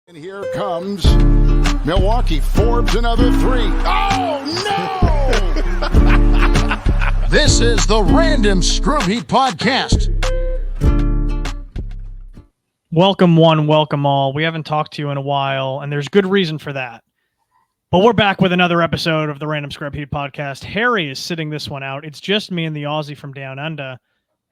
And here comes Milwaukee. Forbes another three. Oh, no! This is the Random Scrub Heat Podcast. Welcome one, welcome all. We haven't talked to you in a while, and there's good reason for that. But we're back with another episode of the Random Scrub Heat Podcast. Harry is sitting this one out. It's just me and the Aussie from Down Under.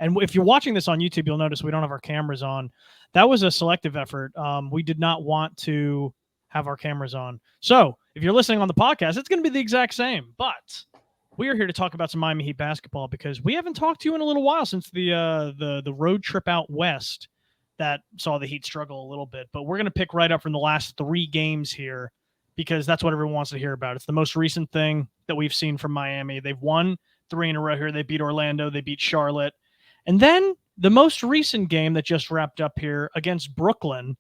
And if you're watching this on YouTube, you'll notice we don't have our cameras on. That was a selective effort. We did not want to have our cameras on. So if you're listening on the podcast, it's going to be the exact same. But we are here to talk about some Miami Heat basketball because we haven't talked to you in a little while since the road trip out west that saw the Heat struggle a little bit. But we're going to pick right up from the last three games here because that's what everyone wants to hear about. It's the most recent thing that we've seen from Miami. They've won 3 in a row here. They beat Orlando. They beat Charlotte. And then the most recent game that just wrapped up here against Brooklyn,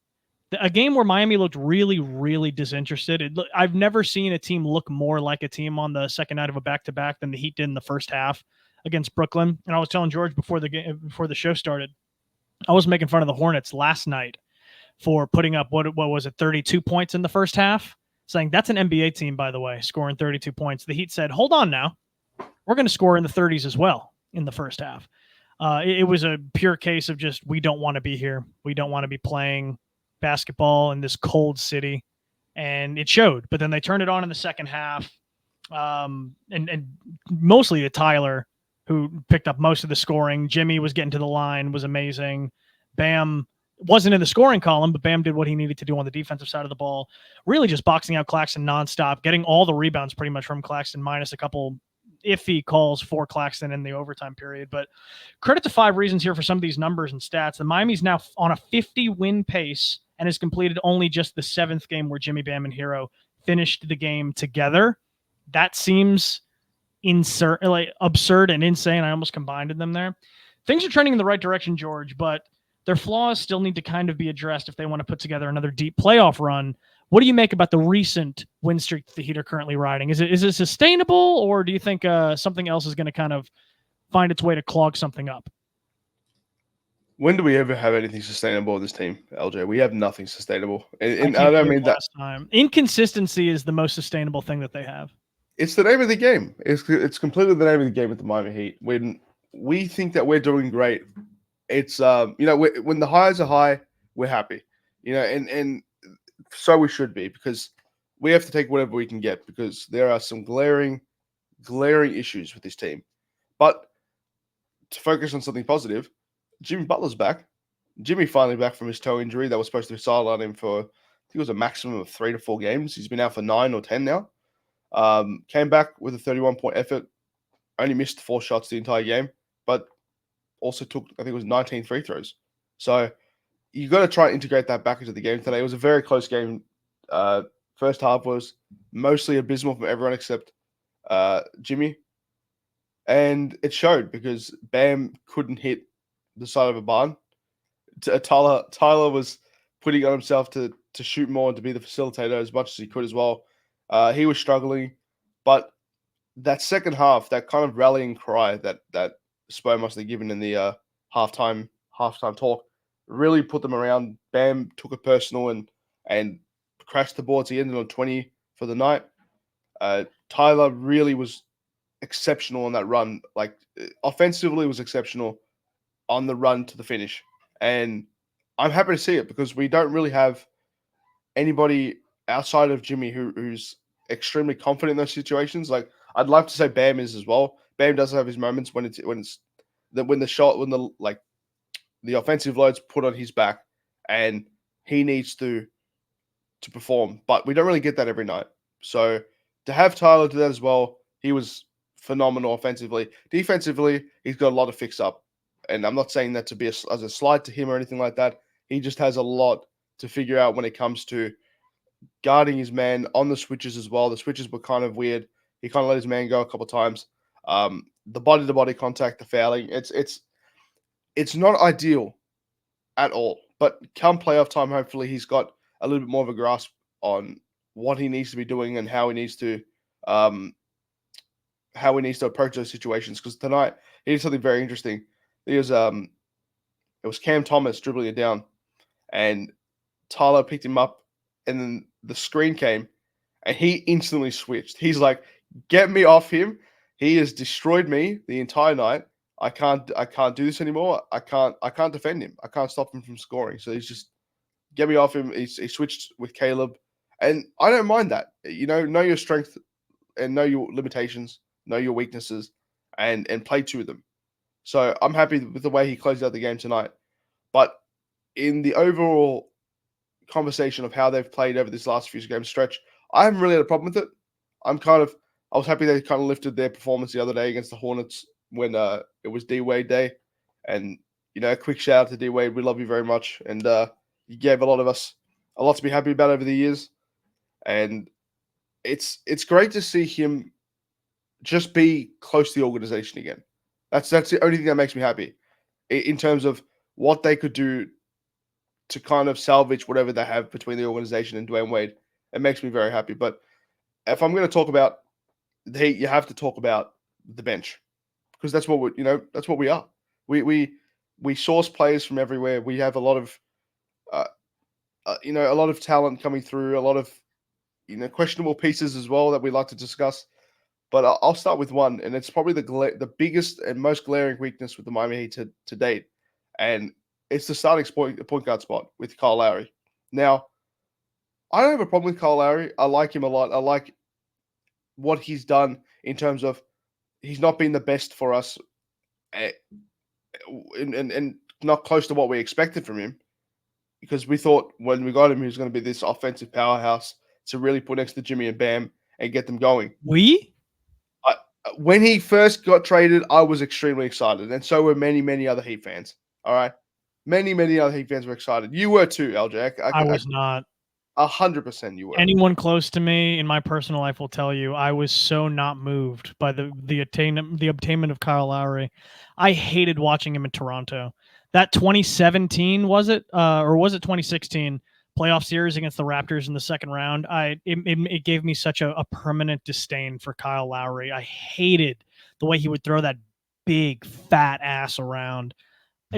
a game where Miami looked really, really disinterested. I've never seen a team look more like a team on the second night of a back-to-back than the Heat did in the first half against Brooklyn. And I was telling George before the show started, I was making fun of the Hornets last night for putting up, what was it, 32 points in the first half, saying that's an NBA team, by the way, scoring 32 points. The Heat said, hold on now. We're going to score in the 30s as well in the first half. It was a pure case of just, we don't want to be here. We don't want to be playing basketball in this cold city. And it showed. But then they turned it on in the second half. And mostly to Tyler, who picked up most of the scoring. Jimmy was getting to the line, was amazing. Bam wasn't in the scoring column, but Bam did what he needed to do on the defensive side of the ball. Really just boxing out Claxton nonstop, getting all the rebounds pretty much from Claxton, minus a couple iffy calls for Claxton in the overtime period. But credit to 5 reasons here for some of these numbers and stats. The Miami's now on a 50-win pace and has completed only just the 7th game where Jimmy, Bam, and Herro finished the game together. That seems absurd and insane. I almost combined them there. Things are trending in the right direction, George, but their flaws still need to kind of be addressed if they want to put together another deep playoff run. What do you make about the recent win streak the Heat are currently riding? Is it sustainable, or do you think something else is going to kind of find its way to clog something up? When do we ever have anything sustainable in this team, LJ? We have nothing sustainable. And I don't mean that. Time. Inconsistency is the most sustainable thing that they have. It's the name of the game. It's completely the name of the game with the Miami Heat. When we think that we're doing great, it's when the highs are high, we're happy. And so we should be, because we have to take whatever we can get, because there are some glaring issues with this team. But to focus on something positive, Jimmy Butler's back. Jimmy finally back from his toe injury that was supposed to sideline him for, I think it was a maximum of 3 to 4 games. He's been out for 9 or 10 now. Came back with a 31-point effort. Only missed 4 shots the entire game, but also took, I think it was 19 free throws. So you got to try and integrate that back into the game today. It was a very close game. First half was mostly abysmal from everyone except Jimmy. And it showed because Bam couldn't hit the side of a barn. Tyler was putting on himself to shoot more and to be the facilitator as much as he could as well. He was struggling. But that second half, that kind of rallying cry that Spo must have given in the halftime talk, really put them around. Bam took it personal and crashed the boards. He ended on 20 for the night. Tyler really was exceptional on that run. Like, offensively was exceptional on the run to the finish. And I'm happy to see it because we don't really have anybody outside of Jimmy who's extremely confident in those situations. Like, I'd like to say Bam is as well. Bam does have his moments when the offensive load's put on his back and he needs to perform. But we don't really get that every night. So to have Tyler do that as well, he was phenomenal offensively. Defensively, he's got a lot to fix up. And I'm not saying that to be as a slight to him or anything like that. He just has a lot to figure out when it comes to guarding his man on the switches as well. The switches were kind of weird. He kind of let his man go a couple of times. The body-to-body contact, the fouling, it's not ideal at all. But come playoff time, hopefully he's got a little bit more of a grasp on what he needs to be doing and how he needs to approach those situations. Because tonight he did something very interesting. It was Cam Thomas dribbling it down, and Tyler picked him up and then the screen came, and he instantly switched. He's like, "Get me off him! He has destroyed me the entire night. I can't do this anymore. I can't defend him. I can't stop him from scoring." So he's just get me off him. He switched with Caleb, and I don't mind that. Know your strength and know your limitations, know your weaknesses, and play to them. So I'm happy with the way he closed out the game tonight. But in the overall conversation of how they've played over this last few game stretch, I haven't really had a problem with it. I was happy they kind of lifted their performance the other day against the Hornets when it was D Wade Day, and a quick shout out to D Wade. We love you very much, and you gave a lot of us a lot to be happy about over the years, and it's great to see him just be close to the organization again. That's the only thing that makes me happy in terms of what they could do to kind of salvage whatever they have between the organization and Dwayne Wade. It makes me very happy. But if I'm going to talk about the Heat, you have to talk about the bench because that's what that's what we are. We source players from everywhere. We have a lot of a lot of talent coming through, a lot of questionable pieces as well that we like to discuss. But I'll start with one, and it's probably the biggest and most glaring weakness with the Miami Heat to date, and it's the starting point guard spot with Kyle Lowry. Now, I don't have a problem with Kyle Lowry. I like him a lot. I like what he's done in terms of he's not been the best for us, and not close to what we expected from him, because we thought when we got him he was going to be this offensive powerhouse to really put next to Jimmy and Bam and get them going. When he first got traded, I was extremely excited, and so were many, many other Heat fans. All right, many, many other Heat fans were excited. You were too, LJ. I was not. 100% you were. Anyone close to me in my personal life will tell you I was so not moved by the obtainment of Kyle Lowry. I hated watching him in Toronto. That 2017 was it, or was it 2016 playoff series against the Raptors in the second round? It gave me such a permanent disdain for Kyle Lowry. I hated the way he would throw that big fat ass around,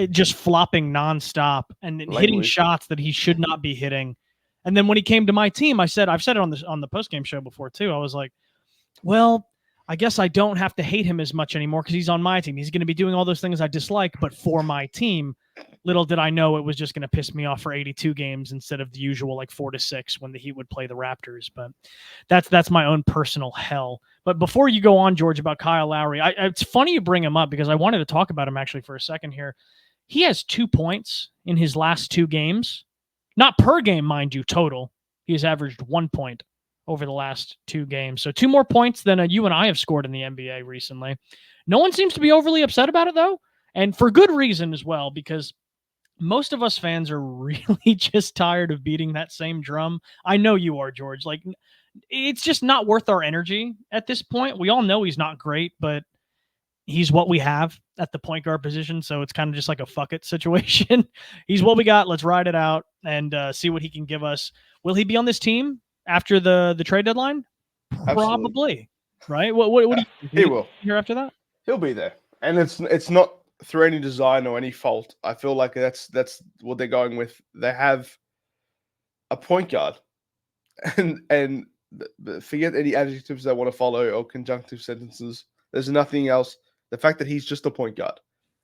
just flopping nonstop and hitting shots that he should not be hitting. And then when he came to my team, I've said it on the postgame show before too. I was like, well, I guess I don't have to hate him as much anymore because he's on my team. He's going to be doing all those things I dislike, but for my team. Little did I know it was just going to piss me off for 82 games instead of the usual 4-6 when the Heat would play the Raptors. But that's my own personal hell. But before you go on, George, about Kyle Lowry, it's funny you bring him up because I wanted to talk about him actually for a second here. He has 2 points in his last 2 games. Not per game, mind you, total. He has averaged 1 point over the last 2 games. So 2 more points than you and I have scored in the NBA recently. No one seems to be overly upset about it, though. And for good reason as well, because most of us fans are really just tired of beating that same drum. I know you are, George. It's just not worth our energy at this point. We all know he's not great, but he's what we have at the point guard position. So it's kind of just like a fuck it situation. He's what we got. Let's ride it out and see what he can give us. Will he be on this team after the trade deadline? Probably. Right? What do you think? He will. Here after that? He'll be there. And it's not through any design or any fault. I feel like that's what they're going with. They have a point guard, and forget any adjectives they want to follow or conjunctive sentences. There's nothing else. The fact that he's just a point guard.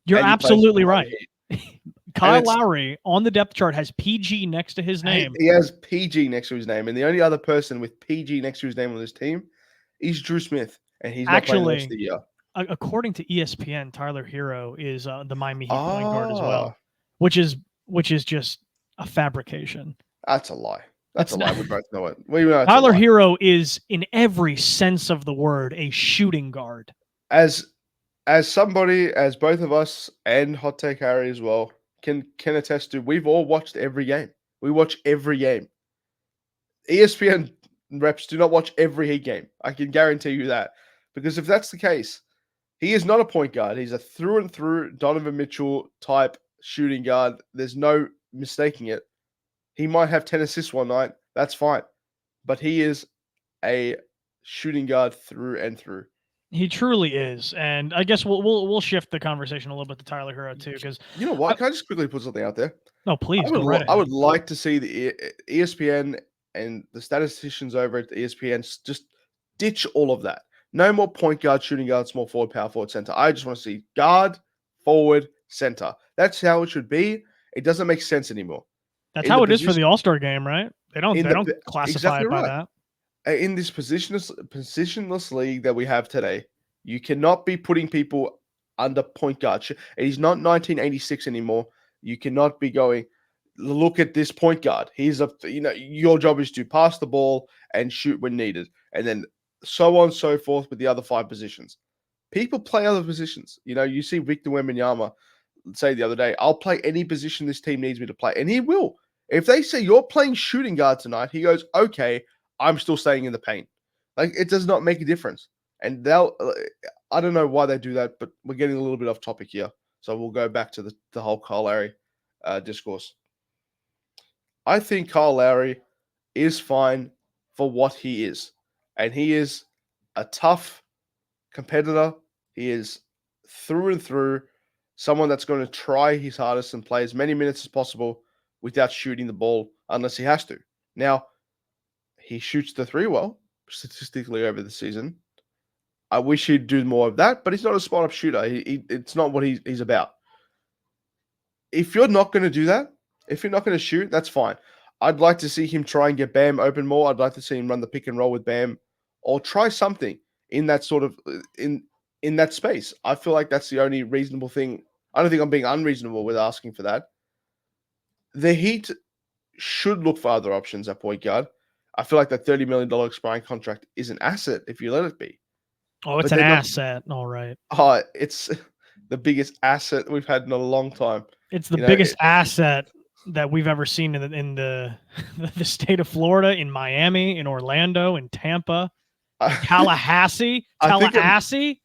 You're absolutely right. Kyle Lowry on the depth chart has PG next to his name. He has PG next to his name, and the only other person with PG next to his name on this team is Drew Smith, and he's not playing the rest of the year. According to ESPN, Tyler Herro is the Miami Heat point guard as well, which is just a fabrication. That's a lie. That's a lie. We both know it. Tyler Herro is, in every sense of the word, a shooting guard. As somebody, as both of us and Hot Take Harry as well can attest to, we've all watched every game. We watch every game. ESPN reps do not watch every Heat game. I can guarantee you that, because if that's the case, he is not a point guard. He's a through and through Donovan Mitchell type shooting guard. There's no mistaking it. He might have 10 assists one night. That's fine. But he is a shooting guard through and through. He truly is. And I guess we'll shift the conversation a little bit to Tyler Herro too, because you know what? Can I just quickly put something out there? No, please. I would like to see the ESPN and the statisticians over at ESPN just ditch all of that. No more point guard, shooting guard, small forward, power forward, center. I just want to see guard, forward, center. That's how it should be. It doesn't make sense anymore. That's In how the it is for position- the All-Star game, right? They don't in they the don't p- classify exactly it by right. that. In this positionless league that we have today, you cannot be putting people under point guard. He's not 1986 anymore. You cannot be going, look at this point guard. He's your job is to pass the ball and shoot when needed, and then so on and so forth with the other 5 positions. People play other positions. You see Victor Wembanyama say the other day, I'll play any position this team needs me to play, and he will. If they say you're playing shooting guard tonight, he goes, okay, I'm still staying in the paint. Like, it does not make a difference. And I don't know why they do that, but we're getting a little bit off topic here. So we'll go back to the whole Kyle Lowry discourse. I think Kyle Lowry is fine for what he is. And he is a tough competitor. He is through and through someone that's going to try his hardest and play as many minutes as possible without shooting the ball unless he has to. Now, he shoots the 3 well, statistically over the season. I wish he'd do more of that, but he's not a spot-up shooter. It's not what he's about. If you're not going to do that, if you're not going to shoot, that's fine. I'd like to see him try and get Bam open more. I'd like to see him run the pick and roll with Bam, or try something in that sort of in that space. I feel like that's the only reasonable thing. I don't think I'm being unreasonable with asking for that. The Heat should look for other options at point guard. I feel like that $30 million expiring contract is an asset if you let it be. Oh, it's But an they're not- asset. All right. It's the biggest asset we've had in a long time. It's the biggest asset that we've ever seen in the the state of Florida, in Miami, in Orlando, in Tampa, Tallahassee. I think Tallahassee.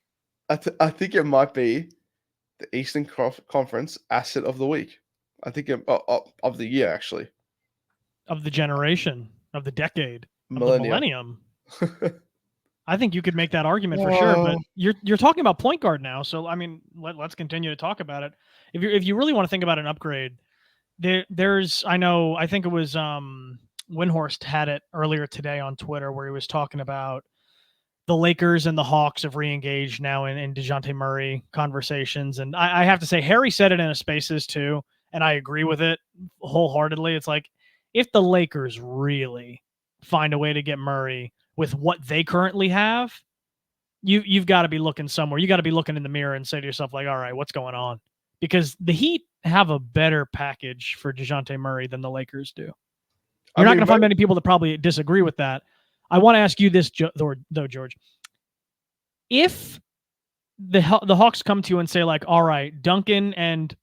I think it might be the Eastern Conference asset of the week. I think of the year, actually. Of the generation, of the decade, of the Millennium. I think you could make that argument for sure, but you're talking about point guard now, so I mean, let's continue to talk about it. If you really want to think about an upgrade, there's I think it was Windhorst had it earlier today on Twitter where he was talking about the Lakers and the Hawks have re-engaged now in DeJounte Murray conversations, and I have to say Harry said it in a Spaces too, and I agree with it wholeheartedly. It's like, if the Lakers really find a way to get Murray with what they currently have, you've got to be looking somewhere. You got to be looking in the mirror and say to yourself, like, all right, what's going on? Because the Heat have a better package for DeJounte Murray than the Lakers do. You're not going to find many people that probably disagree with that. I want to ask you this, though, George. If the Hawks come to you and say, like, all right, Duncan and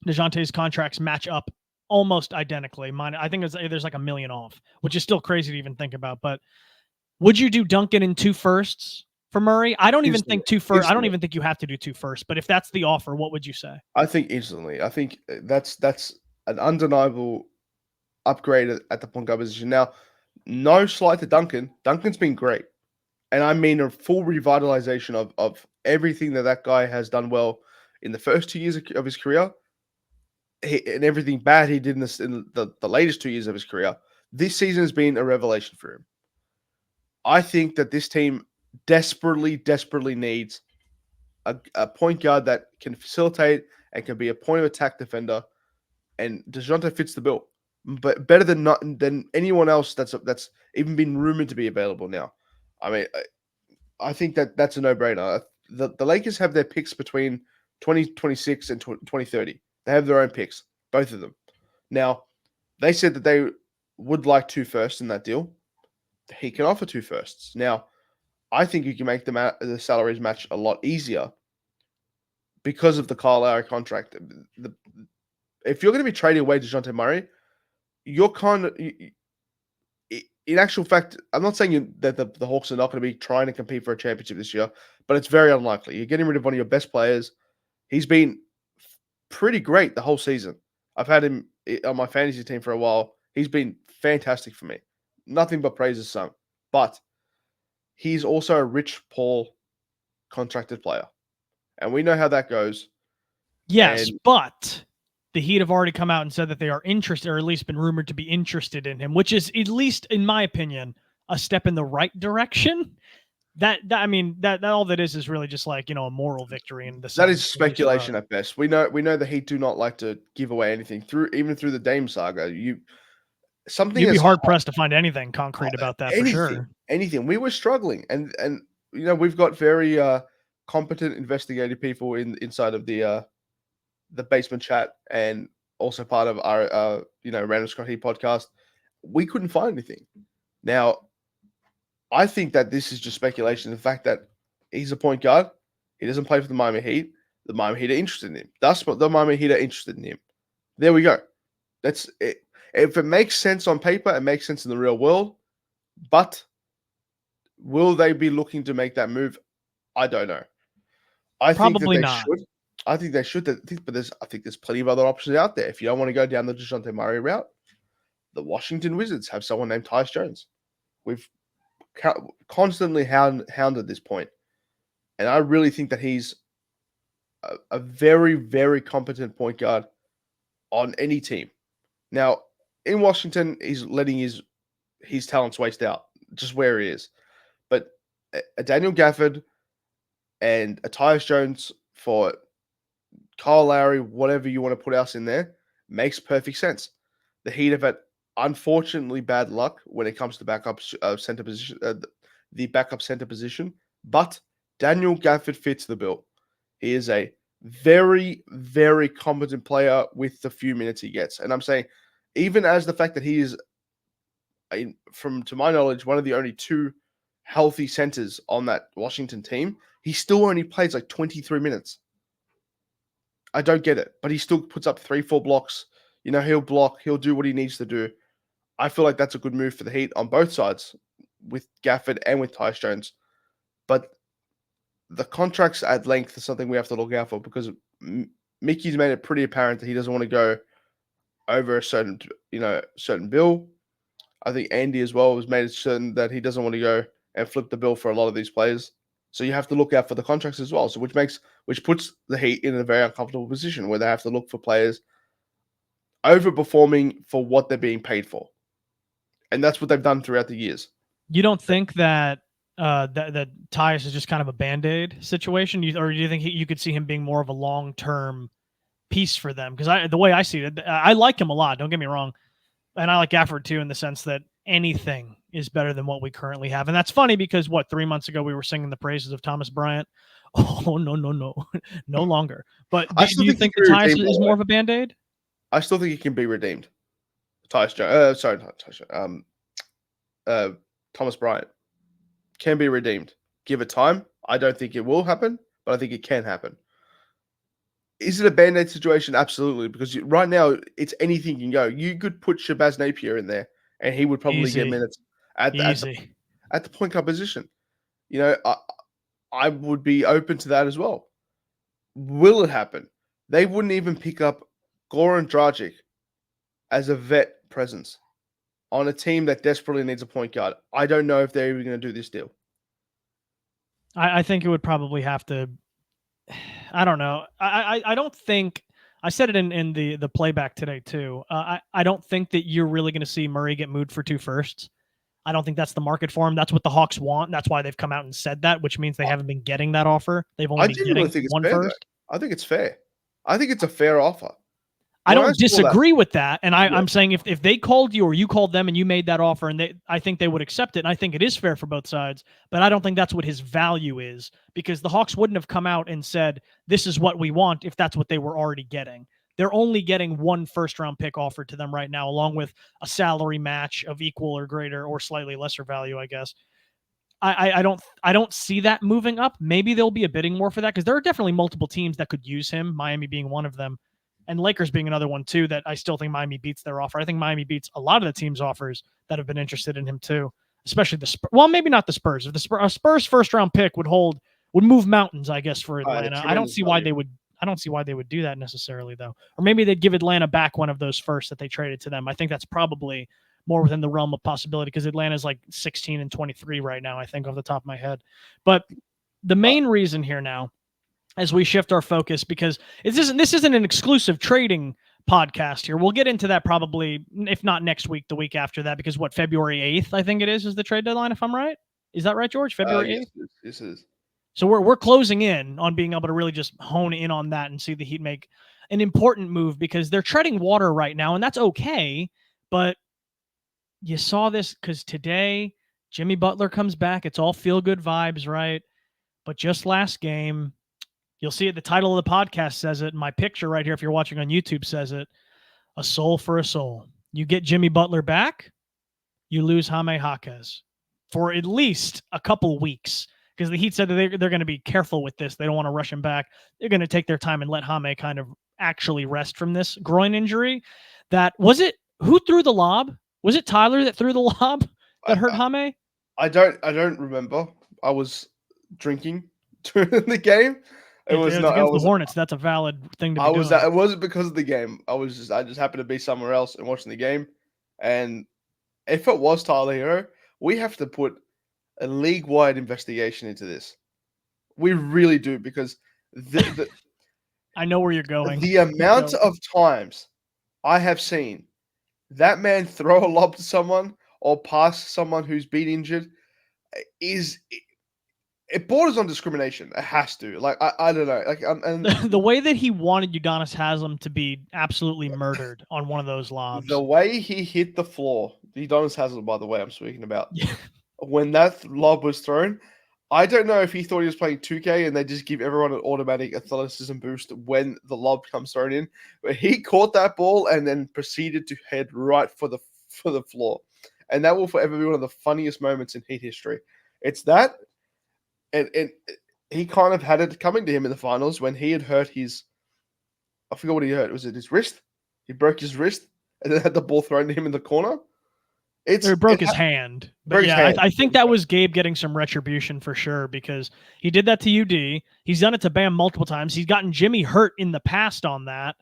DeJounte's contracts match up almost identically. I think there's like $1 million off, which is still crazy to even think about. But would you do Duncan in 2 firsts for Murray? I don't even think 2 firsts. I don't even think you have to do 2 firsts. But if that's the offer, what would you say? I think instantly. I think that's an undeniable upgrade at the point guard position. Now, no slight to Duncan. Duncan's been great, and I mean a full revitalization of everything that guy has done well in the first 2 years of his career. And everything bad he did in the latest 2 years of his career. This season has been a revelation for him. I think that this team desperately needs a point guard that can facilitate and can be a point of attack defender, and DeJounte fits the bill, but better than anyone else that's even been rumored to be available now. I mean, I think that's a no-brainer. The Lakers have their picks between 2026 and 2030. They have their own picks, both of them. Now, they said that they would like 2 firsts in that deal. He can offer 2 firsts. Now, I think you can make the salaries match a lot easier because of the Kyle Lowry contract. If you're going to be trading away DeJounte Murray, you're kind of, in actual fact, I'm not saying that the Hawks are not going to be trying to compete for a championship this year, but it's very unlikely. You're getting rid of one of your best players. He's been pretty great the whole season. I've had him on my fantasy team for a while. He's been fantastic for me. Nothing but praises sung. But he's also a Rich Paul contracted player. And we know how that goes. Yes, but the Heat have already come out and said that they are interested, or at least been rumored to be interested in him, which is, at least in my opinion, a step in the right direction. That all that is really just like, a moral victory in the sense. That is speculation at best. We know the Heat do not like to give away anything even through the Dame saga. You'd be hard pressed to find anything concrete about that for sure. Anything. We were struggling, and we've got very competent investigative people inside of the basement chat, and also part of our Random Scott Heat podcast. We couldn't find anything. Now, I think that this is just speculation. The fact that he's a point guard, he doesn't play for the Miami Heat. The Miami Heat are interested in him. That's what the Miami Heat are interested in him. There we go. That's it. If it makes sense on paper, it makes sense in the real world. But will they be looking to make that move? I don't know. I Probably think that not. Should. I think they should. But I think there's plenty of other options out there. If you don't want to go down the DeJounte Murray route, the Washington Wizards have someone named Tyus Jones. We've constantly hounded this point, and I really think that he's a very, very competent point guard on any team. Now, in Washington, he's letting his talents waste out just where he is. But a Daniel Gafford and a Tyus Jones for Kyle Lowry, whatever you want to put else in there, makes perfect sense. The Heat have had unfortunately bad luck when it comes to backup center position, the backup center position. But Daniel Gafford fits the bill. He is a very, very competent player with the few minutes he gets. And I'm saying, even as the fact that he is, to my knowledge, one of the only two healthy centers on that Washington team, he still only plays like 23 minutes. I don't get it, but he still puts up 3-4 blocks. He'll block, he'll do what he needs to do. I feel like that's a good move for the Heat on both sides, with Gafford and with Tyus Jones. But the contracts at length is something we have to look out for, because Mickey's made it pretty apparent that he doesn't want to go over a certain bill. I think Andy as well has made it certain that he doesn't want to go and flip the bill for a lot of these players. So you have to look out for the contracts as well. So which puts the Heat in a very uncomfortable position where they have to look for players overperforming for what they're being paid for. And that's what they've done throughout the years. You don't think that that Tyus is just kind of a Band-Aid situation? Or do you think you could see him being more of a long-term piece for them? Because the way I see it, I like him a lot, don't get me wrong. And I like Gafford too, in the sense that anything is better than what we currently have. And that's funny because 3 months ago we were singing the praises of Thomas Bryant. Oh, no, no longer. But do you think that Tyus is more of a Band-Aid? I still think he can be redeemed. Tyus Jones, sorry, not Tyus Jones. Thomas Bryant can be redeemed. Give it time. I don't think it will happen, but I think it can happen. Is it a Band-Aid situation? Absolutely, because right now it's anything can go. You could put Shabazz Napier in there, and he would probably get minutes at the point guard position. I would be open to that as well. Will it happen? They wouldn't even pick up Goran Dragic as a vet presence on a team that desperately needs a point guard. I don't know if they're even going to do this deal. I think it would probably have to. I don't know. I don't think. I said it in the playback today too. I don't think that you're really going to see Murray get moved for 2 firsts. I don't think that's the market for him. That's what the Hawks want. That's why they've come out and said that, which means they haven't been getting that offer. They've only been getting 1 first. I think it's fair. I think it's a fair offer. I don't disagree with that. And I'm saying if they called you or you called them and you made that offer, and I think they would accept it. And I think it is fair for both sides, but I don't think that's what his value is, because the Hawks wouldn't have come out and said, this is what we want, if that's what they were already getting. They're only getting 1 first-round pick offered to them right now, along with a salary match of equal or greater or slightly lesser value, I guess. I don't see that moving up. Maybe there'll be a bidding war for that, because there are definitely multiple teams that could use him, Miami being one of them, and Lakers being another one too, that I still think Miami beats their offer. I think Miami beats a lot of the teams' offers that have been interested in him too, especially the Spurs. Well, maybe not the Spurs. If a Spurs first-round pick would move mountains, I guess, for Atlanta. I don't see why they would do that necessarily, though. Or maybe they'd give Atlanta back one of those firsts that they traded to them. I think that's probably more within the realm of possibility, because Atlanta's like 16-23 right now, I think, off the top of my head. But the main reason here now, as we shift our focus, because this isn't an exclusive trading podcast here. We'll get into that probably, if not next week, the week after that, because February 8th, I think it is the trade deadline, if I'm right. Is that right, George? February 8th? Yes, it is. So we're closing in on being able to really just hone in on that and see the Heat make an important move, because they're treading water right now, and that's okay. But you saw this because today Jimmy Butler comes back. It's all feel-good vibes, right? But just last game, you'll see it. The title of the podcast says it. My picture right here, if you're watching on YouTube, says it. A soul for a soul. You get Jimmy Butler back, you lose Jaime Jaquez for at least a couple weeks, because the Heat said that they're going to be careful with this. They don't want to rush him back. They're going to take their time and let Jaime kind of actually rest from this groin injury. Who threw the lob? Was it Tyler that threw the lob that hurt Jaime? I don't remember. I was drinking during the game. It was not against the Hornets. That's a valid thing to be doing. It wasn't because of the game. I just happened to be somewhere else and watching the game. And if it was Tyler Herro, we have to put a league-wide investigation into this. We really do, because I know where you're going. The amount of times I have seen that man throw a lob to someone or pass someone who's been injured it borders on discrimination. It has to. Like, I don't know. Like, and the way that he wanted Udonis Haslem to be absolutely murdered on one of those lobs. The way he hit the floor, Udonis Haslem, by the way, I'm speaking about. Yeah. When that lob was thrown, I don't know if he thought he was playing 2K and they just give everyone an automatic athleticism boost when the lob comes thrown in. But he caught that ball and then proceeded to head right for the floor. And that will forever be one of the funniest moments in Heat history. It's that. And he kind of had it coming to him in the finals when he had hurt I forgot what he hurt. Was it his wrist? He broke his wrist and then had the ball thrown to him in the corner. He broke his hand. But yeah, I think that was Gabe getting some retribution for sure, because he did that to UD. He's done it to Bam multiple times. He's gotten Jimmy hurt in the past on that.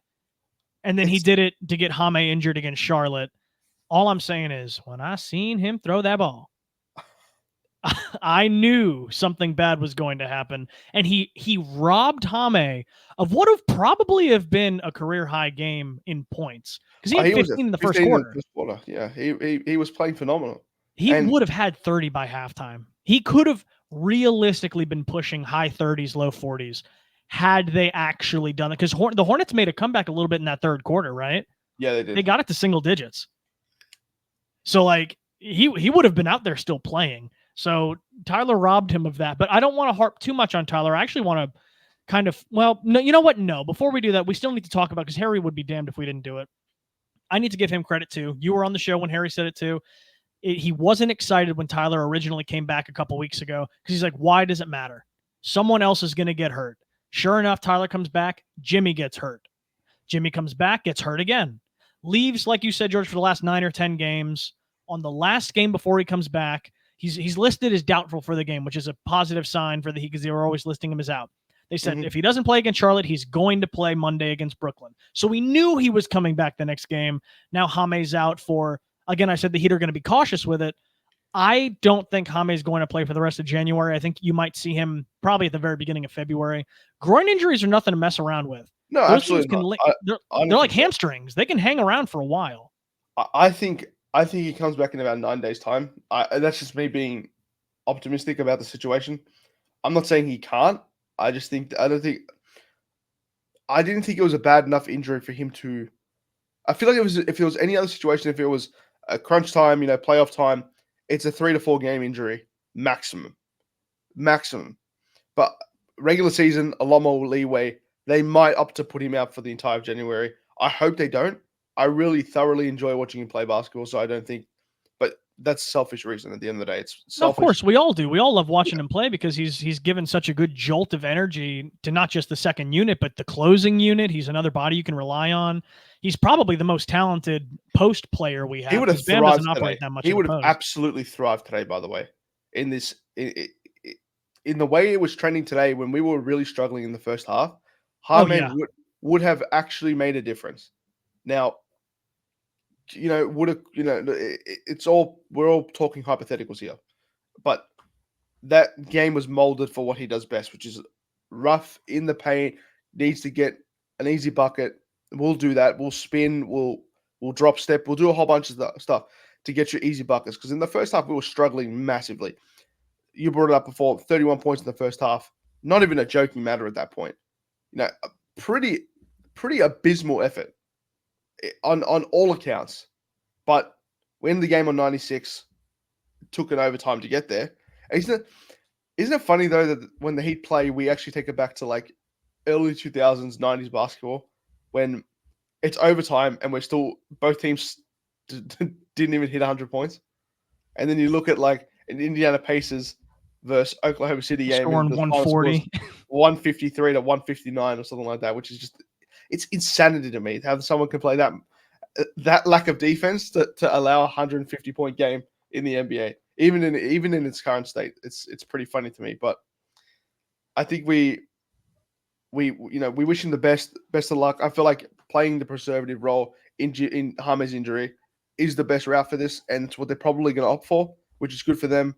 And then he did it to get Jaime injured against Charlotte. All I'm saying is, when I seen him throw that ball, I knew something bad was going to happen, and he robbed Jaime of what would probably have been a career high game in points, because he had 15 in the first quarter. Yeah, he was playing phenomenal. He would have had 30 by halftime. He could have realistically been pushing high 30s, low 40s had they actually done it, because the Hornets made a comeback a little bit in that third quarter, right? Yeah, they did. They got it to single digits. So, like, he would have been out there still playing. So Tyler robbed him of that. But I don't want to harp too much on Tyler. I actually want to kind of, well, no, you know what? No, before we do that, we still need to talk about, because Harry would be damned if we didn't do it. I need to give him credit too. You were on the show when Harry said it too. He wasn't excited when Tyler originally came back a couple weeks ago, because he's like, why does it matter? Someone else is going to get hurt. Sure enough, Tyler comes back. Jimmy gets hurt. Jimmy comes back, gets hurt again. Leaves, like you said, George, for the last 9 or 10 games. On the last game before he comes back, he's listed as doubtful for the game, which is a positive sign for the Heat, because they were always listing him as out. They said if he doesn't play against Charlotte, he's going to play Monday against Brooklyn. So we knew he was coming back the next game. Now Jaime's out for, again, I said the Heat are going to be cautious with it. I don't think Jaime's going to play for the rest of January. I think you might see him probably at the very beginning of February. Groin injuries are nothing to mess around with. No, those absolutely they're like hamstrings. They can hang around for a while. I think he comes back in about 9 days' time. That's just me being optimistic about the situation. I'm not saying he can't. I didn't think it was a bad enough injury for him to. I feel like if it was any other situation, if it was a crunch time, playoff time, it's a 3 to 4 game injury maximum. But regular season, a lot more leeway. They might opt to put him out for the entire of January. I hope they don't. I really thoroughly enjoy watching him play basketball, so I don't think. But that's a selfish reason. At the end of the day, it's selfish. No, of course, we all do. We all love watching him play, because he's given such a good jolt of energy to not just the second unit, but the closing unit. He's another body you can rely on. He's probably the most talented post player we have. He would have Bam thrived doesn't operate today. that much. He would have absolutely thrived today. By the way, in the way it was trending today, when we were really struggling in the first half, Jaime would have actually made a difference. Now, it's all, we're all talking hypotheticals here, but that game was molded for what he does best, which is rough in the paint, needs to get an easy bucket, we'll do that. We'll spin. We'll drop step. We'll do a whole bunch of stuff to get you easy buckets. Because in the first half, we were struggling massively. You brought it up before, 31 points in the first half. Not even a joking matter at that point. A pretty abysmal effort on all accounts. But we ended the game on 96. Took an overtime to get there. Isn't it funny though that when the Heat play, we actually take it back to like early 2000s, 90s basketball when it's overtime and we're still both teams didn't even hit 100 points. And then you look at like an Indiana Pacers versus Oklahoma City game, Scoring and the 140, 153 to 159 or something like that, which is just it's insanity to me how someone can play that lack of defense to allow a 150-point game in the NBA, even in its current state. It's pretty funny to me, but I think we wish him the best of luck. I feel like playing the preservative role in Jame's injury is the best route for this, and it's what they're probably going to opt for, which is good for them.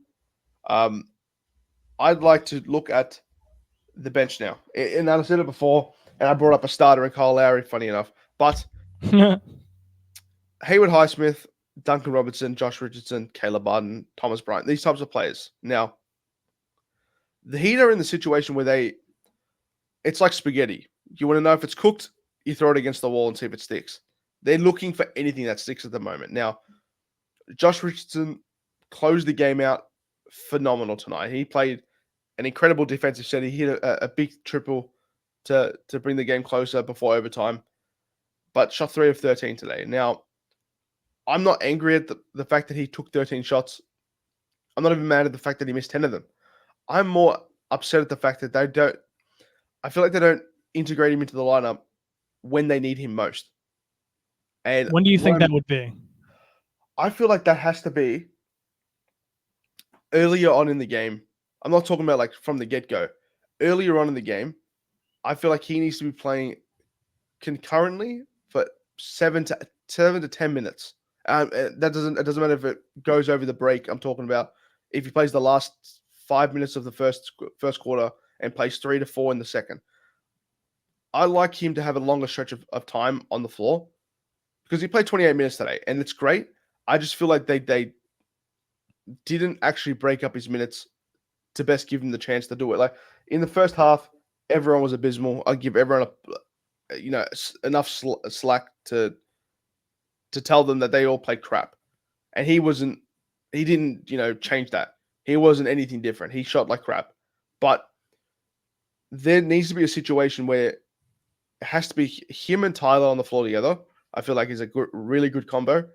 I'd like to look at the bench now, and I said it before, and I brought up a starter in Kyle Lowry, funny enough, but Haywood Highsmith, Duncan Robertson, Josh Richardson, Caleb Barton, Thomas Bryant, these types of players. Now, the Heat are in the situation where it's like spaghetti. You want to know if it's cooked, you throw it against the wall and see if it sticks. They're looking for anything that sticks at the moment. Now, Josh Richardson closed the game out phenomenal tonight. He played an incredible defensive set. He hit a big triple to bring the game closer before overtime, but shot 3 of 13 today. Now, I'm not angry at the fact that he took 13 shots. I'm not even mad at the fact that he missed 10 of them. I'm more upset at the fact that I feel like they don't integrate him into the lineup when they need him most. And when do you think that would be? I feel like that has to be earlier on in the game. I'm not talking about like from the get-go. Earlier on in the game, I feel like he needs to be playing concurrently for 7 to 10 minutes. It doesn't matter if it goes over the break. I'm talking about if he plays the last 5 minutes of the first quarter and plays 3 to 4 in the second. I like him to have a longer stretch of time on the floor because he played 28 minutes today, and it's great. I just feel like they didn't actually break up his minutes to best give him the chance to do it. Like in the first half, everyone was abysmal. I give everyone enough slack to tell them that they all played crap, and he didn't change that. He wasn't anything different. He shot like crap, but there needs to be a situation where it has to be him and Tyler on the floor together. I feel like is a really good combo,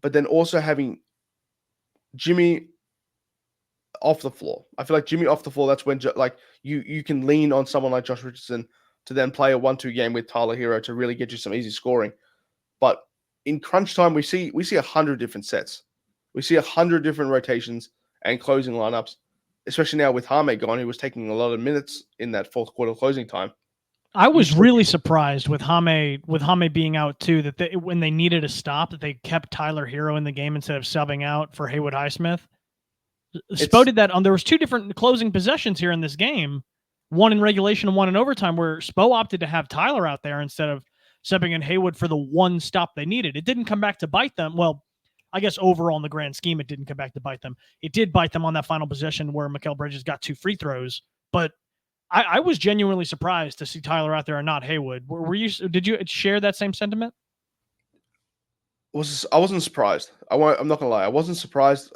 but then also having Jimmy off the floor. I feel like Jimmy off the floor, that's when you can lean on someone like Josh Richardson to then play a 1-2 game with Tyler Herro to really get you some easy scoring. But in crunch time, we see 100 different sets. We see 100 different rotations and closing lineups, especially now with Hame gone, who was taking a lot of minutes in that fourth quarter closing time. I was really surprised with Hame being out too, that when they needed a stop, that they kept Tyler Herro in the game instead of subbing out for Haywood Highsmith. Spo did that there was 2 different closing possessions here in this game, one in regulation and one in overtime, where Spo opted to have Tyler out there instead of subbing in Haywood for the one stop they needed. It didn't come back to bite them. Well, I guess overall in the grand scheme, it didn't come back to bite them. It did bite them on that final possession where Mikal Bridges got 2 free throws, but I was genuinely surprised to see Tyler out there and not Haywood. Did you share that same sentiment? I wasn't surprised. I'm not gonna lie. I wasn't surprised.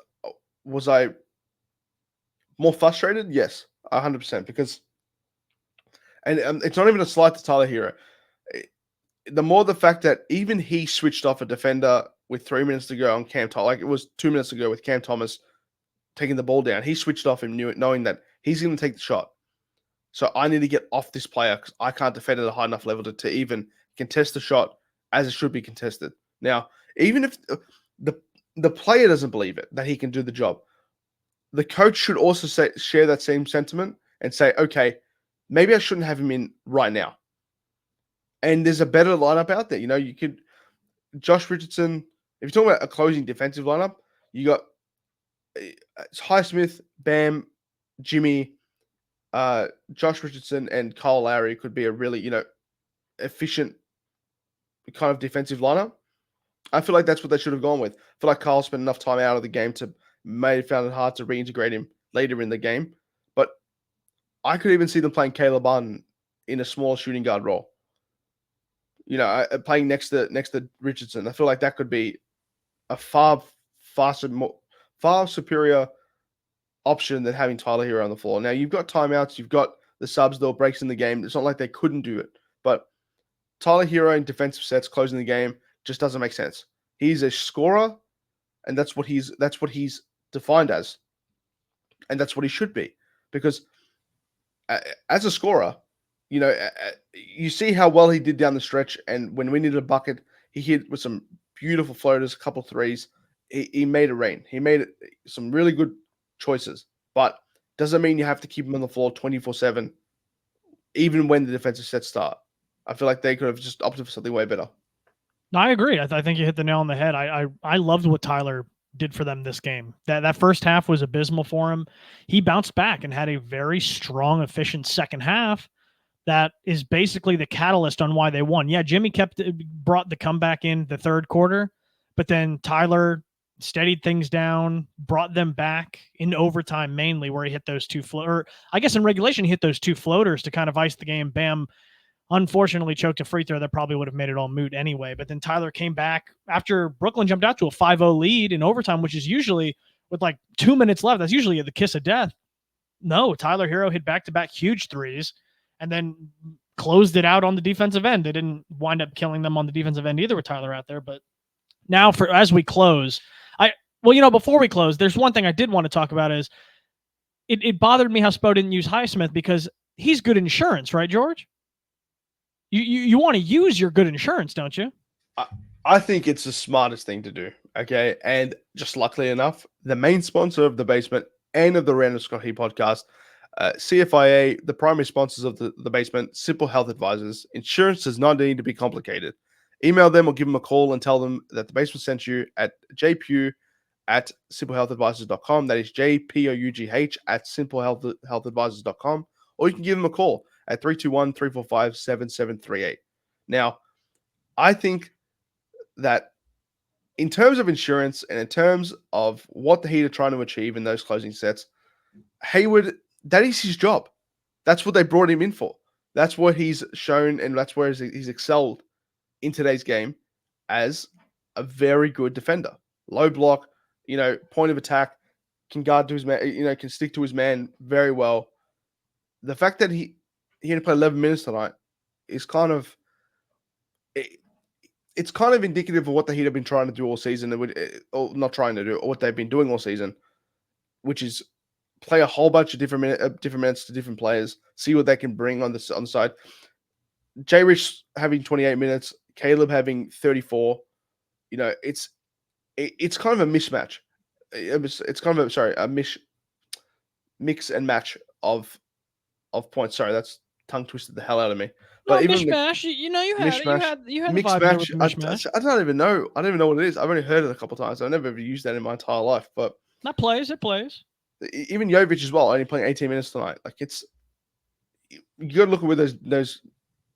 Was I more frustrated? Yes, 100%. Because, and it's not even a slight to Tyler Herro. The more the fact that even he switched off a defender with 3 minutes to go on Cam Thomas, like it was 2 minutes ago with Cam Thomas taking the ball down. He switched off him, knowing that he's going to take the shot. So I need to get off this player because I can't defend at a high enough level to even contest the shot as it should be contested. Now, even if the player doesn't believe it, that he can do the job, the coach should also share that same sentiment and say, okay, maybe I shouldn't have him in right now. And there's a better lineup out there. You could Josh Richardson. If you're talking about a closing defensive lineup, you got Highsmith, Bam, Jimmy, Josh Richardson, and Kyle Lowry could be a really efficient kind of defensive lineup. I feel like that's what they should have gone with. I feel like Kyle spent enough time out of the game to may have found it hard to reintegrate him later in the game. But I could even see them playing Caleb Barton in a small shooting guard role. Playing next to Richardson. I feel like that could be a far superior option than having Tyler Herro on the floor. Now you've got timeouts, you've got the subs, though, breaks in the game. It's not like they couldn't do it, but Tyler Herro in defensive sets closing the game just doesn't make sense. He's a scorer, and that's what he's defined as, and that's what he should be. Because as a scorer, you see how well he did down the stretch, and when we needed a bucket, he hit with some beautiful floaters, a couple threes. He made it rain. He made some really good choices, but doesn't mean you have to keep him on the floor 24/7, even when the defensive sets start. I feel like they could have just opted for something way better. No, I agree. I think you hit the nail on the head. I loved what Tyler did for them this game. That first half was abysmal for him. He bounced back and had a very strong, efficient second half. That is basically the catalyst on why they won. Yeah, Jimmy brought the comeback in the third quarter, but then Tyler steadied things down, brought them back in overtime mainly, where he hit those two I guess in regulation he hit those two floaters to kind of ice the game. Bam unfortunately choked a free throw that probably would have made it all moot anyway. But then Tyler came back after Brooklyn jumped out to a 5-0 lead in overtime, which is usually with like 2 minutes left. That's usually the kiss of death. No, Tyler Herro hit back-to-back huge threes and then closed it out on the defensive end. They didn't wind up killing them on the defensive end either with Tyler out there. But now as we close, before we close, there's one thing I did want to talk about is it bothered me how Spo didn't use Highsmith because he's good insurance, right, George? You want to use your good insurance, don't you? I think it's the smartest thing to do. Okay. And just luckily enough, the main sponsor of the basement and of the Random Scott Heat podcast, CFIA, the primary sponsors of the basement, Simple Health Advisors. Insurance does not need to be complicated. Email them or give them a call and tell them that the basement sent you at jpugh@simplehealthadvisors.com. That is JPOUGH at simplehealthadvisors.com. Or you can give them a call at 321-345-7738. Now, I think that in terms of insurance and in terms of what the Heat are trying to achieve in those closing sets, Hayward, that is his job. That's what they brought him in for. That's what he's shown, and that's where he's excelled in today's game as a very good defender. Low block, point of attack, can guard to his man, can stick to his man very well. The fact that he had to play 11 minutes tonight is kind of it's kind of indicative of what the Heat have been trying to do all season, or not trying to do, or what they've been doing all season, which is play a whole bunch of different minutes to different players, see what they can bring on the side. J. Rich having 28 minutes, Caleb having 34. It's kind of a mismatch. It's kind of a mix and match of points. Sorry, that's tongue twisted the hell out of me. But even mishmash, you had mixed match. I don't even know. I don't even know what it is. I've only heard it a couple times. I've never ever used that in my entire life. But it plays. Even Jovic as well, only playing 18 minutes tonight. Like you got to look at where those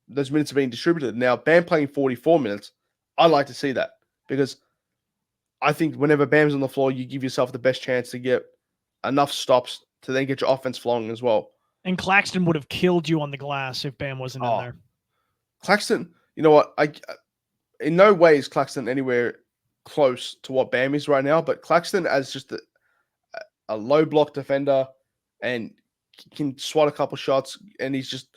minutes are being distributed. Now, Bam playing 44 minutes. I like to see that because I think whenever Bam's on the floor, you give yourself the best chance to get enough stops to then get your offense flowing as well. And Claxton would have killed you on the glass if Bam wasn't in there. Claxton, you know what? In no way is Claxton anywhere close to what Bam is right now, but Claxton as just a low block defender and can swat a couple shots, and he's just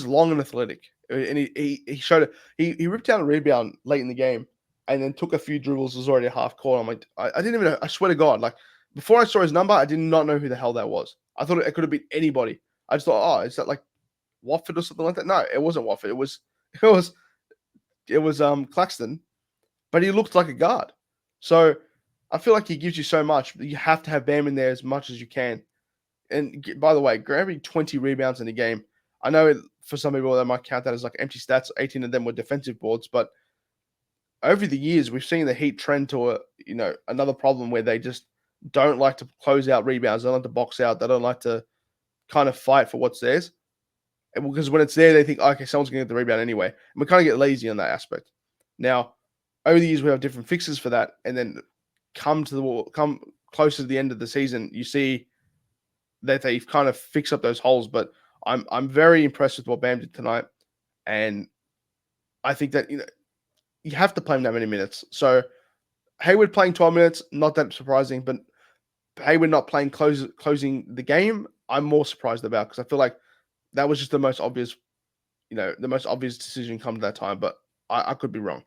long and athletic. And he showed it. He ripped down a rebound late in the game and then took a few dribbles, was already a half court. I'm like, I didn't even know. I swear to God, like before I saw his number, I did not know who the hell that was. I thought it could have been anybody. I just thought, is that like Watford or something like that? No, it wasn't Watford. It was Claxton, but he looked like a guard. So I feel like he gives you so much. But you have to have Bam in there as much as you can. And by the way, grabbing 20 rebounds in a game, I know for some people they might count that as like empty stats. 18 of them were defensive boards, but over the years we've seen the Heat trend to another problem where they just don't like to close out rebounds. They don't like to box out. They don't like to kind of fight for what's theirs. And because when it's there, they think, okay, someone's going to get the rebound anyway. And we kind of get lazy on that aspect. Now, over the years, we have different fixes for that, and then come closer to the end of the season, you see that they've kind of fixed up those holes. But I'm very impressed with what Bam did tonight, and I think that you have to play him that many minutes. So Hayward playing 12 minutes, not that surprising, but Hayward not playing closing the game, I'm more surprised about, because I feel like that was just the most obvious, the most obvious decision come to that time. But I could be wrong.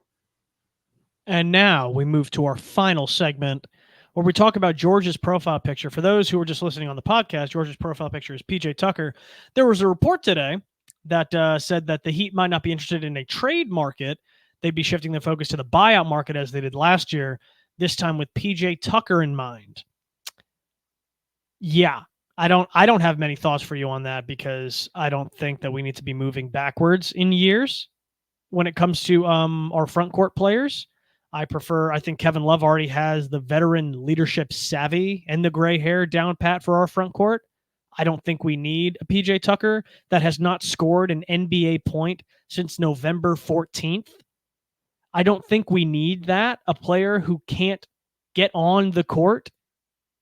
And now we move to our final segment where we talk about George's profile picture. For those who are just listening on the podcast, George's profile picture is PJ Tucker. There was a report today that said that the Heat might not be interested in a trade market. They'd be shifting the focus to the buyout market as they did last year, this time with PJ Tucker in mind. Yeah, I don't have many thoughts for you on that, because I don't think that we need to be moving backwards in years when it comes to our front court players. I think Kevin Love already has the veteran leadership savvy and the gray hair down pat for our front court. I don't think we need a PJ Tucker that has not scored an NBA point since November 14th. I don't think we need that, a player who can't get on the court.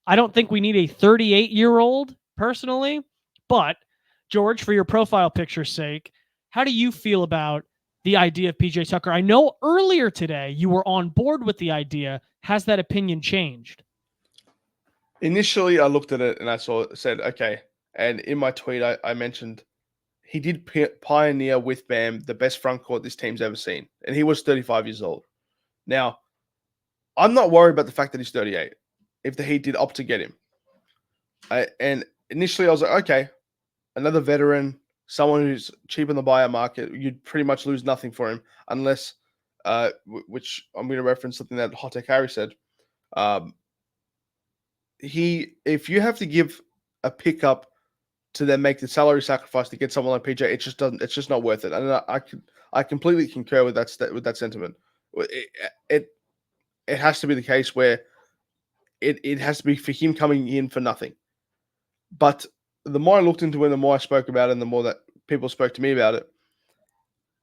I don't think we need a 38-year-old, personally. But, George, for your profile picture's sake, how do you feel about the idea of PJ Tucker? I know earlier today you were on board with the idea. Has that opinion changed? Initially, I looked at it and said, okay. And in my tweet, I mentioned he did pioneer with Bam the best front court this team's ever seen. And he was 35 years old. Now, I'm not worried about the fact that he's 38 if the Heat did opt to get him. And initially, I was like, okay, another veteran, someone who's cheap in the buyout market, you'd pretty much lose nothing for him unless, which I'm going to reference something that Hot Tech Harry said. If you have to give a pickup to then make the salary sacrifice to get someone like PJ, it's just not worth it. And I completely concur with that sentiment. It has to be the case where it has to be for him coming in for nothing. But the more I looked into it, the more I spoke about it, and the more that people spoke to me about it,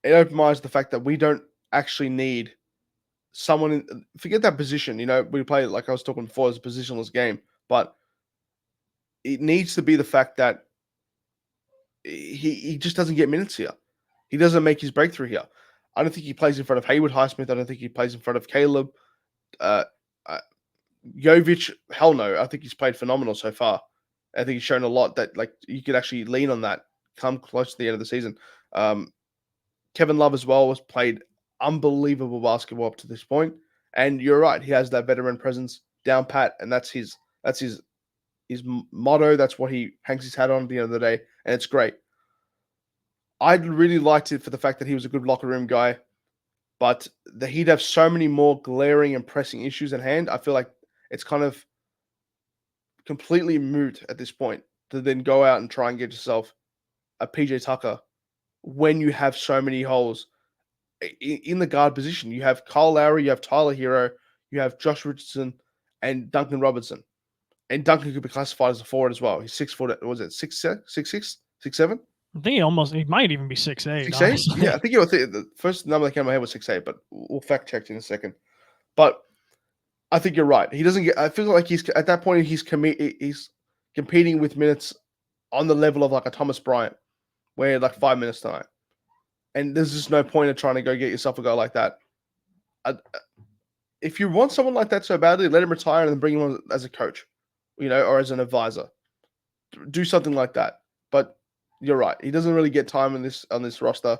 it opened my eyes to the fact that we don't actually need someone forget that position. We play, like I was talking before, as a positionless game, but it needs to be the fact that he just doesn't get minutes here. He doesn't make his breakthrough here. I don't think he plays in front of Hayward Highsmith. I don't think he plays in front of Caleb. Jovic, hell no. I think he's played phenomenal so far. I think he's shown a lot that you could actually lean on that come close to the end of the season. Kevin Love as well has played unbelievable basketball up to this point. And you're right, he has that veteran presence down pat, and that's his motto. That's what he hangs his hat on at the end of the day, and it's great. I'd really liked it for the fact that he was a good locker room guy, but he'd have so many more glaring and pressing issues at hand. I feel like it's kind of completely moot at this point to then go out and try and get yourself a PJ Tucker when you have so many holes in the guard position. You have Kyle Lowry, you have Tyler Herro, you have Josh Richardson, and Duncan Robertson. And Duncan could be classified as a forward as well. He's 6 foot. Was it 6'6", 6'6", 6'7"? I think he might even be 6'8". 6'8"? Yeah, I think the first number that came to my head was 6'8", but we'll fact check in a second. But I think you're right. He doesn't get. I feel like he's at that point he's competing with minutes on the level of like a Thomas Bryant, where he had like 5 minutes tonight. And there's just no point of trying to go get yourself a guy like that. If you want someone like that so badly, let him retire and then bring him on as a coach, or as an advisor. Do something like that. But you're right. He doesn't really get time on this roster.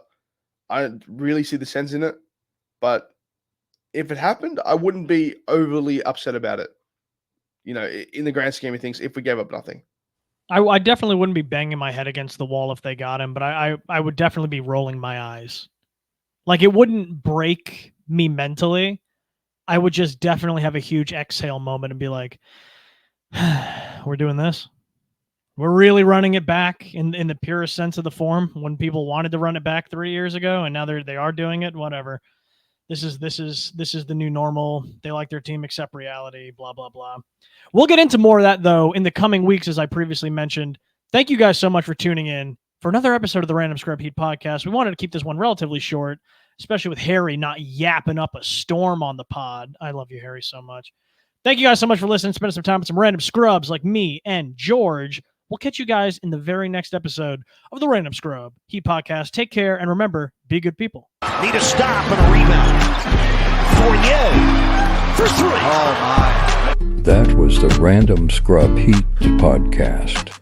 I don't really see the sense in it. But if it happened, I wouldn't be overly upset about it. In the grand scheme of things, if we gave up nothing. I definitely wouldn't be banging my head against the wall if they got him, but I would definitely be rolling my eyes. Like, it wouldn't break me mentally. I would just definitely have a huge exhale moment and be like, we're doing this. We're really running it back in the purest sense of the form when people wanted to run it back 3 years ago, and now they are doing it. Whatever. This is the new normal. They like their team, accept reality, blah, blah, blah. We'll get into more of that, though, in the coming weeks, as I previously mentioned. Thank you guys so much for tuning in for another episode of the Random Scrub Heat podcast. We wanted to keep this one relatively short. especially with Harry not yapping up a storm on the pod. I love you, Harry, so much. Thank you guys so much for listening, spending some time with some random scrubs like me and George. We'll catch you guys in the very next episode of the Random Scrub Heat Podcast. Take care, and remember, be good people. Need a stop and a rebound. Fournier for three. That was the Random Scrub Heat Podcast.